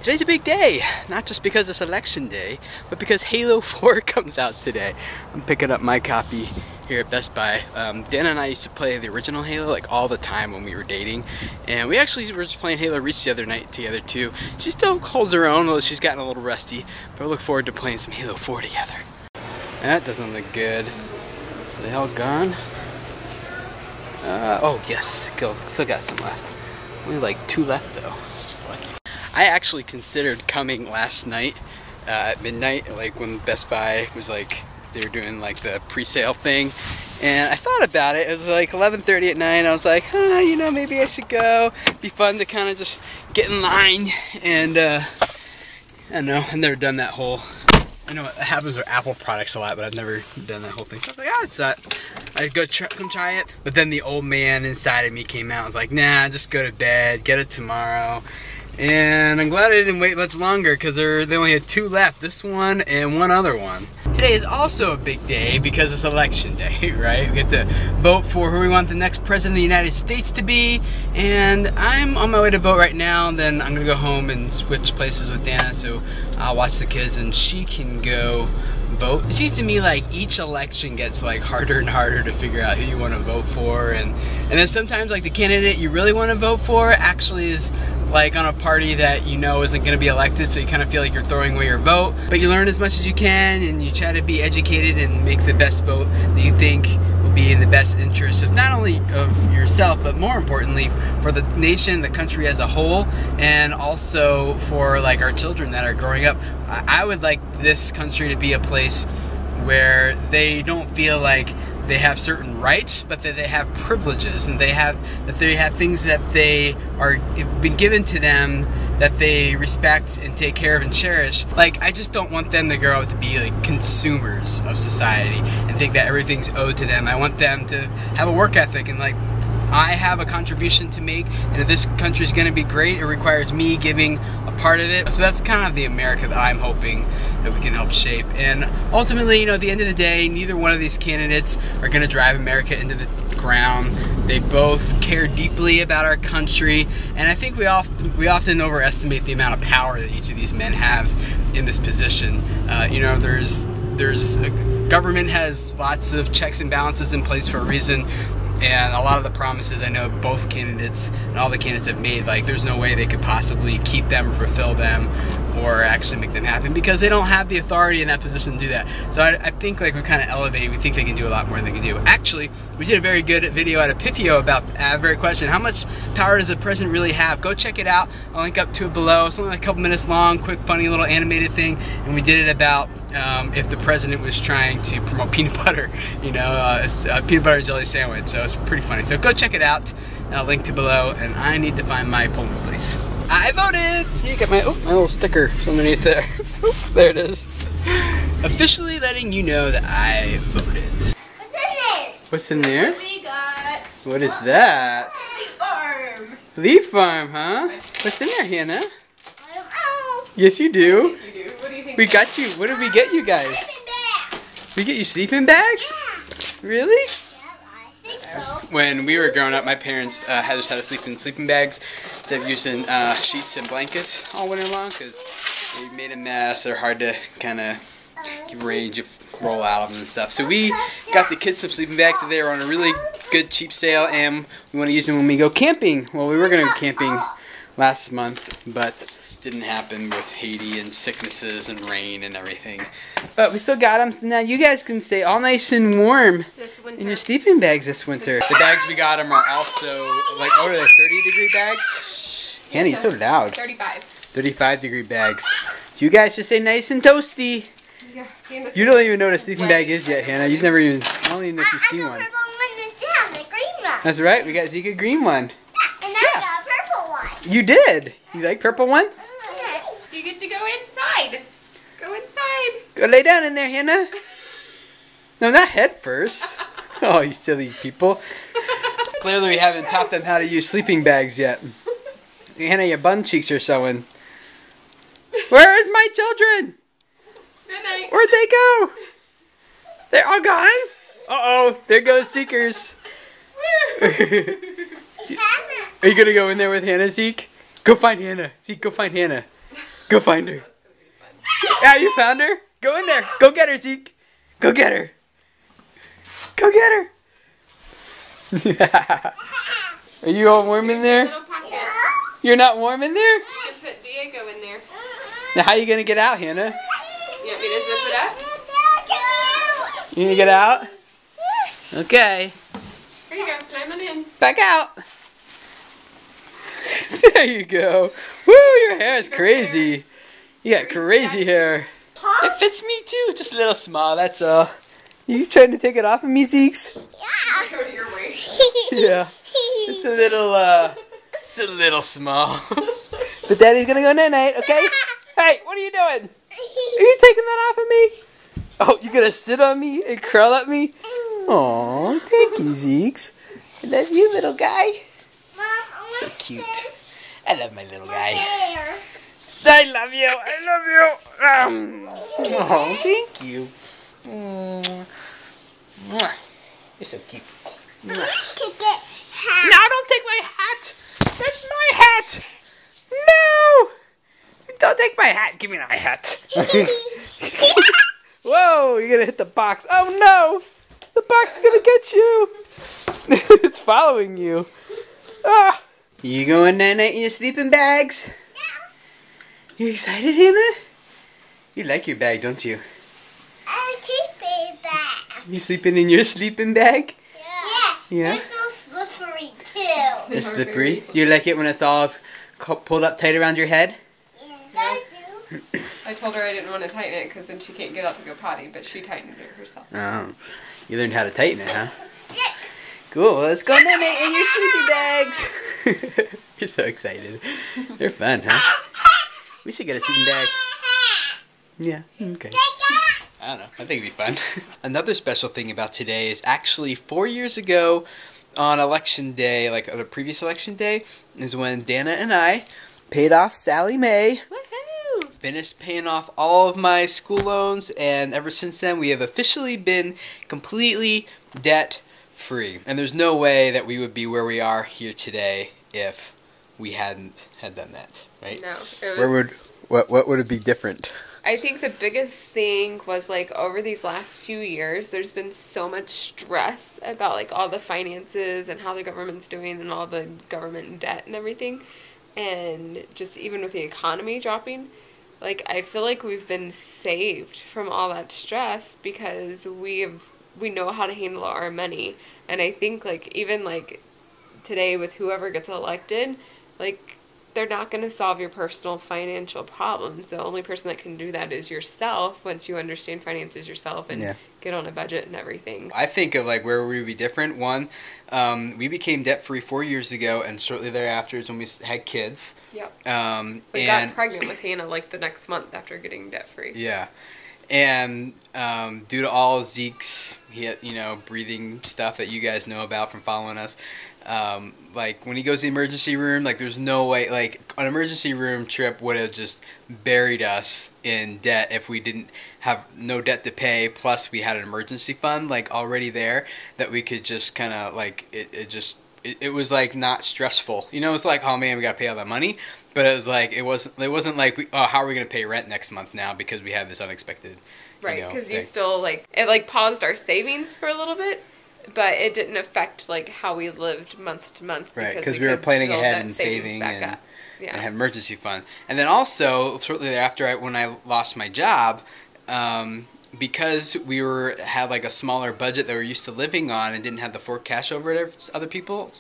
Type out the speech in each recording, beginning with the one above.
Today's a big day, not just because it's election day, but because Halo 4 comes out today. I'm picking up my copy here at Best Buy. Dana and I used to play the original Halo like all the time when we were dating, and we actually were just playing Halo Reach the other night together too. She still holds her own, although she's gotten a little rusty, but I look forward to playing some Halo 4 together. That doesn't look good. Are they all gone? Oh yes, still got some left. Only like 2 left though. I actually considered coming last night at midnight, like when Best Buy was like, they were doing like the pre-sale thing, and I thought about it. It was like 11:30 at night. I was like, you know, maybe I should go. It'd be fun to kind of just get in line, and I don't know, I've never done that whole, I know it happens with Apple products a lot, but I've never done that whole thing. So I was like, it's not, I'd go come try it. But then the old man inside of me came out. I was like, nah, just go to bed, get it tomorrow. And I'm glad I didn't wait much longer because they only had 2 left, this one and one other one. Today is also a big day because it's election day, right? We get to vote for who we want the next president of the United States to be, and I'm on my way to vote right now. And then I'm gonna go home and switch places with Dana, so I'll watch the kids and she can go vote. It seems to me like each election gets like harder and harder to figure out who you want to vote for, and then sometimes like the candidate you really want to vote for actually is like on a party that you know isn't going to be elected, so you kind of feel like you're throwing away your vote. But you learn as much as you can, and you try to be educated and make the best vote that you think will be in the best interest of not only of yourself, but more importantly for the nation, the country as a whole, and also for like our children that are growing up. I would like this country to be a place where they don't feel like they have certain rights, but that they have privileges, and they have things that have been given to them that they respect and take care of and cherish. Like, I just don't want them to grow up to be like consumers of society and think that everything's owed to them. I want them to have a work ethic and like, I have a contribution to make, and if this country is going to be great, it requires me giving a part of it. So that's kind of the America that I'm hoping that we can help shape. And ultimately, you know, at the end of the day, neither one of these candidates are going to drive America into the ground. They both care deeply about our country, and I think we often overestimate the amount of power that each of these men has in this position. You know, government has lots of checks and balances in place for a reason. And a lot of the promises I know both candidates and all the candidates have made, like there's no way they could possibly keep them or fulfill them or actually make them happen because they don't have the authority in that position to do that. So I think like we kind of elevate, we think they can do a lot more than they can do. Actually, we did a very good video at Epipheo about that very question. How much power does the president really have? Go check it out. I'll link up to it below. It's only like a couple minutes long, quick, funny little animated thing. And we did it about if the president was trying to promote peanut butter, you know, a peanut butter and jelly sandwich. So it's pretty funny. So go check it out. I'll link to below. And I need to find my polling place. I voted! See, you got my little sticker underneath there. Oops, there it is. Officially letting you know that I voted. What's in there? What's in there? What we got? What is that? Leaf farm. Leaf farm, huh? What's in there, Hannah? I don't know. Yes, you do. I think you do. What do you think? We got you. What did we get you guys? Sleeping bag. We get you sleeping bags? Yeah. Really? Yeah, I think so. When we were growing up, my parents had us how to sleep in sleeping bags instead of using sheets and blankets all winter long because they made a mess. They're hard to kind of give range of roll out of them and stuff. So we got the kids some sleeping bags. They were on a really good cheap sale, and we want to use them when we go camping. Well, we were going to go camping last month, but didn't happen with Haiti and sicknesses and rain and everything. But we still got them, so now you guys can stay all nice and warm in your sleeping bags this winter. The bags we got them are also, like, what are they, 30-degree bags? Hannah, you're so loud. 35. 35-degree bags. So you guys just stay nice and toasty. Yeah. You don't even know what a sleeping bag is yet, Hannah. You've never even, I don't even know if you've seen one. The green one. That's right, we got Zeke a green one. Yeah, and I got a purple one. You did? You like purple ones? You get to go inside. Go inside. Go lay down in there, Hannah. No, not head first. Oh, you silly people. Clearly we haven't taught them how to use sleeping bags yet. Hannah, your bun cheeks are showing. Where is my children? Good night. Where'd they go? They're all gone? Uh-oh, there goes Seekers. Are you gonna go in there with Hannah, Zeke? Go find Hannah. Zeke, go find Hannah. Go find her. Yeah, you found her? Go in there. Go get her, Zeke. Go get her. Go get her. Yeah. Are you all warm in there? You're not warm in there? You can put Diego in there. Now how are you going to get out, Hannah? You want me to zip it up? You gonna get out? Okay. Here you go. Climb on in. Back out. There you go. Woo, your hair is crazy. You got crazy hair. It fits me too, just a little small, that's all. You trying to take it off of me, Zeeks? Yeah. Go to your way. Yeah. It's a little small. But Daddy's gonna go night-night, okay? Hey, what are you doing? Are you taking that off of me? Oh, you gonna sit on me and curl at me? Aw, thank you, Zeeks. I love you, little guy. So cute. I love my little guy. I love you. I love you. Oh, thank you. You're so cute. No, don't take my hat. That's my hat. No. Don't take my hat. Give me my hat. Whoa, you're going to hit the box. Oh, no. The box is going to get you. It's following you. Ah. You going night-night in your sleeping bags? Yeah. You excited, Hannah? You like your bag, don't you? I keep it back. You sleeping in your sleeping bag? Yeah. Yeah. They're so slippery too. They're slippery. You like it when it's all pulled up tight around your head? Yeah. I told her I didn't want to tighten it because then she can't get out to go potty, but she tightened it herself. Oh. You learned how to tighten it, huh? Cool. Well, let's go night-night in your sleeping bags. You're so excited. They're fun, huh? We should get a sleeping bag. Yeah, okay. I don't know. I think it'd be fun. Another special thing about today is actually 4 years ago on election day, like the previous election day, is when Dana and I paid off Sally Mae. Woohoo! Finished paying off all of my school loans, and ever since then we have officially been completely debt-free. And there's no way that we would be where we are here today if we hadn't had done that, right? No. It was... What would it be different? I think the biggest thing was, like, over these last few years, there's been so much stress about, like, all the finances and how the government's doing and all the government debt and everything. And just even with the economy dropping, like, I feel like we've been saved from all that stress because we know how to handle our money. And I think, like, even, like, today with whoever gets elected, like, they're not going to solve your personal financial problems. The only person that can do that is yourself once you understand finances yourself and get on a budget and everything. I think of like where we would be different. One, we became debt-free 4 years ago, and shortly thereafter is when we had kids. Yep. We got pregnant with Hannah like the next month after getting debt-free. Yeah. And due to all of Zeke's, breathing stuff that you guys know about from following us, like when he goes to the emergency room, like there's no way, like an emergency room trip would have just buried us in debt if we didn't have no debt to pay, plus we had an emergency fund like already there that we could just kind of like, it was like not stressful. It's like, oh man, we got to pay all that money. But it was like, it wasn't like, how are we going to pay rent next month now because we have this unexpected, right, because you still, like, it, like, paused our savings for a little bit, but it didn't affect, like, how we lived month to month. Right, because we were planning ahead and saving and had emergency fund. And then also, shortly thereafter, when I lost my job, because we had like a smaller budget that we're used to living on and didn't have the fork cash over it other people,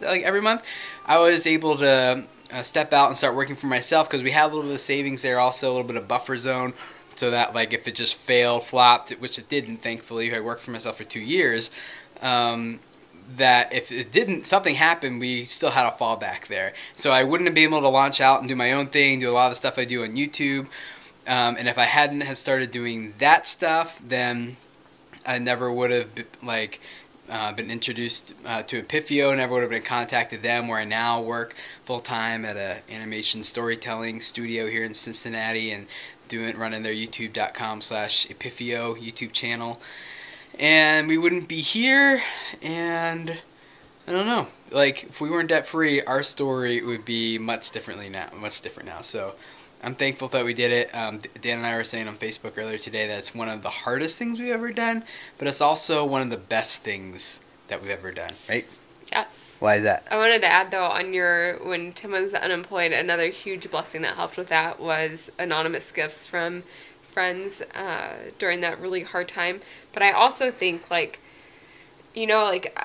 like every month, I was able to step out and start working for myself because we had a little bit of savings there, also a little bit of buffer zone, so that like if it just flopped, which it didn't, thankfully. I worked for myself for 2 years. That if it didn't, something happened, we still had a fallback there. So I wouldn't have been able to launch out and do my own thing, do a lot of the stuff I do on YouTube. And if I hadn't had started doing that stuff, then I never would have been introduced to Epipheo, never would have been contacted them, where I now work full-time at an animation storytelling studio here in Cincinnati and running their youtube.com/Epipheo YouTube channel. And we wouldn't be here, and I don't know, like if we weren't debt-free, our story would be much different now. So I'm thankful that we did it. Dan and I were saying on Facebook earlier today that it's one of the hardest things we've ever done, but it's also one of the best things that we've ever done, right? Yes. Why is that? I wanted to add, though, on when Tim was unemployed, another huge blessing that helped with that was anonymous gifts from friends during that really hard time. But I also think, like, you know, like,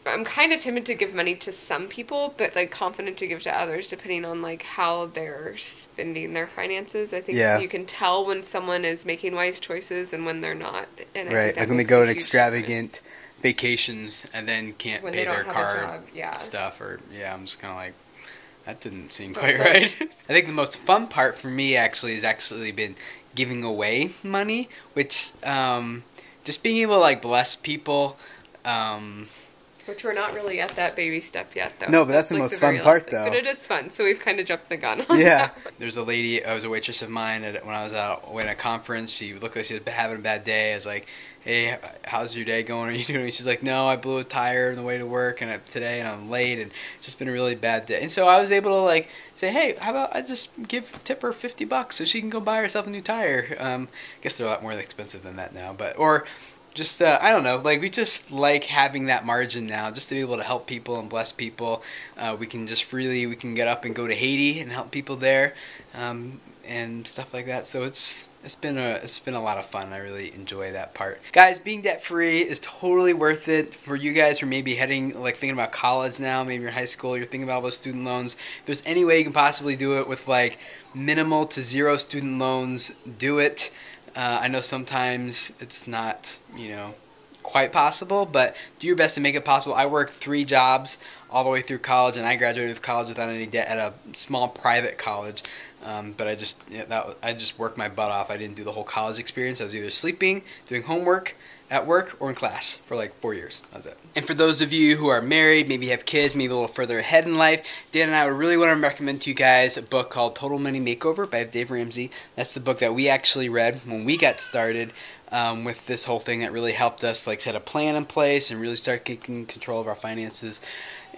I'm kind of timid to give money to some people, but, like, confident to give to others, depending on, like, how they're spending their finances. I think you can tell when someone is making wise choices and when they're not. And I think that like when they makes go a on huge extravagant difference. vacations and then can't When pay they don't their have a card job, stuff, or I'm just kind of like, that didn't seem quite right. I think the most fun part for me has been giving away money, which just being able to like bless people. Which we're not really at that baby step yet, though. No, but that's the like most very fun part, last thing. though. But it is fun, so we've kind of jumped the gun on Yeah. that. There's a lady, I was a waitress of mine when I was out at a conference. She looked like she was having a bad day. I was like, hey, how's your day going? Are you doing? She's like, no, I blew a tire on the way to work today and I'm late and it's just been a really bad day. And so I was able to like say, hey, how about I just tip her $50 so she can go buy herself a new tire. I guess they're a lot more expensive than that now, or just, I don't know, like we just like having that margin now just to be able to help people and bless people. We can get up and go to Haiti and help people there and stuff like that. So it's been a lot of fun. I really enjoy that part. Guys, being debt free is totally worth it for you guys who may be thinking about college now, maybe you're in high school, you're thinking about all those student loans. If there's any way you can possibly do it with like minimal to zero student loans, do it. I know sometimes it's not, quite possible, but do your best to make it possible. I worked 3 jobs all the way through college, and I graduated with college without any debt at a small private college. But I just worked my butt off. I didn't do the whole college experience. I was either sleeping, doing homework at work, or in class for like 4 years. That was it. And for those of you who are married, maybe have kids, maybe a little further ahead in life, Dan and I would really want to recommend to you guys a book called Total Money Makeover by Dave Ramsey. That's the book that we actually read when we got started with this whole thing, that really helped us like set a plan in place and really start taking control of our finances.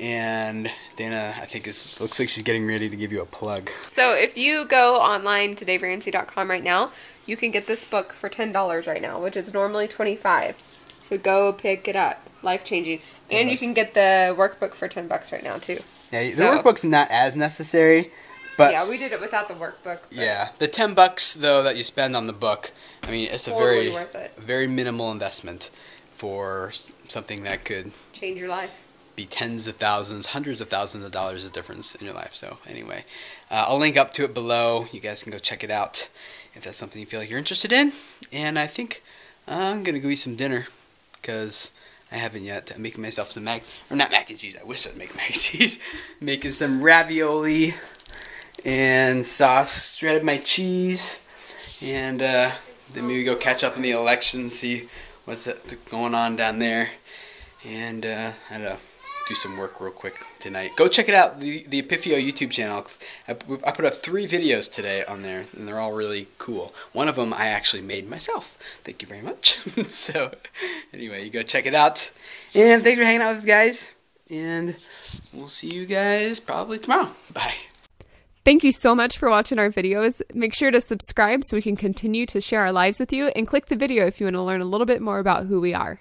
And Dana, I think looks like she's getting ready to give you a plug. So if you go online to DaveRamsey.com right now, you can get this book for $10 right now, which is normally $25. So go pick it up. Life-changing. And you can get the workbook for $10 right now, too. Yeah, the workbook's not as necessary, but yeah, we did it without the workbook. Yeah, the $10 though that you spend on the book, I mean, it's totally worth it. very minimal investment for something that could change your life. Be tens of thousands, hundreds of thousands of dollars of difference in your life. So anyway, I'll link up to it below. You guys can go check it out if that's something you feel like you're interested in. And I think I'm gonna go eat some dinner because I haven't yet. I'm making myself some mac and cheese. I wish I'd make mac and cheese. Making some ravioli and sauce, shredded my cheese, and then maybe go catch up in the election, see what's going on down there, and I don't know, do some work real quick tonight. Go check it out, the Epipheo YouTube channel. I put up 3 videos today on there, and they're all really cool. One of them I actually made myself. Thank you very much. So anyway, you go check it out, and thanks for hanging out with us, guys, and we'll see you guys probably tomorrow. Bye. Thank you so much for watching our videos. Make sure to subscribe so we can continue to share our lives with you, and click the video if you want to learn a little bit more about who we are.